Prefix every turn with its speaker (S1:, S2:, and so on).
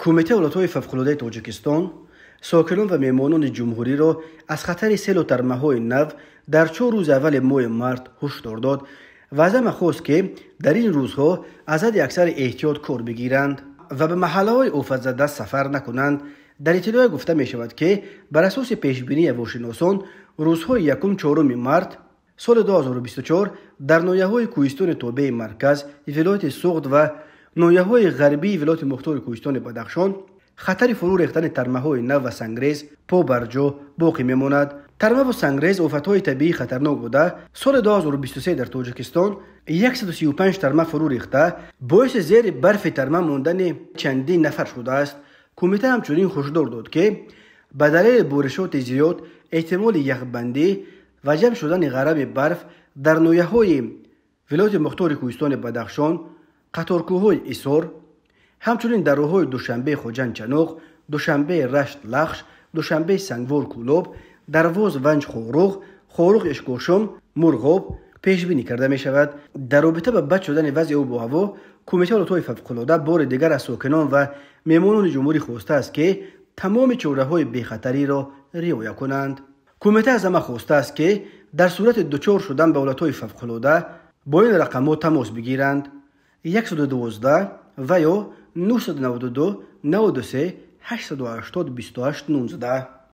S1: کمیته ولایت‌های فوق‌العاده تاجیکستان ساکنان و مهمانان جمهوری را از خطر سیل و ترمه‌های نو در 4 روز اول ماه مارت هشدار داد و از همه خواست که در این روزها از حد اکثر احتیاط کار بگیرند و به محله‌های آفت زده سفر نکنند. در اطلاع گفته می شود که بر اساس پیشبینی هواشناسان روزهای 1-4 مارت سال 2024 در ناحیه‌های کوهستان تابع مرکز ولایت سوغد و ناحیه‌های غربی ولایت مختار کوهستان بدخشان خطر فرو ریختن ترمه‌های نو و سنگریز پا بر جا باقی میماند. ترمه و سنگریز آفت‌های طبیعی خطرناک بوده. سال 2023 در تاجیکستان 135 ترمه فرو ریخته باعث زیر برف ترمه ماندن چندین نفر شده است. کمیته همچنین هشدار داد که به دلیل بارشات زیاد احتمال یخبندی و جمع شدن غرب برف در ناحیه‌های ولایت مختار کوهستان بدخشان، قطارکوه‌های ایسار، همچنین در راه‌های دوشنبه خوجند چناق، دوشنبه رشت لخش، دوشنبه سنگوار کولاب، درواز ونج خاروق اشکاشم مرغاب پیش بینی کرده می شود. در رابطه با بد شدن وضع آب و هوا، کمیته ولایت‌های فوق‌العاده بار دیگر از ساکنان و مهمانان جمهوری خواسته است که تمام چاره‌های بی‌خطری را رعایت کنند. کمیته از همه خواسته است که در صورت دچار شدن به ولایت‌های فوق‌العاده با این رقم‌ها تماس بگیرند: 112 و یا 992 93 880 28 19.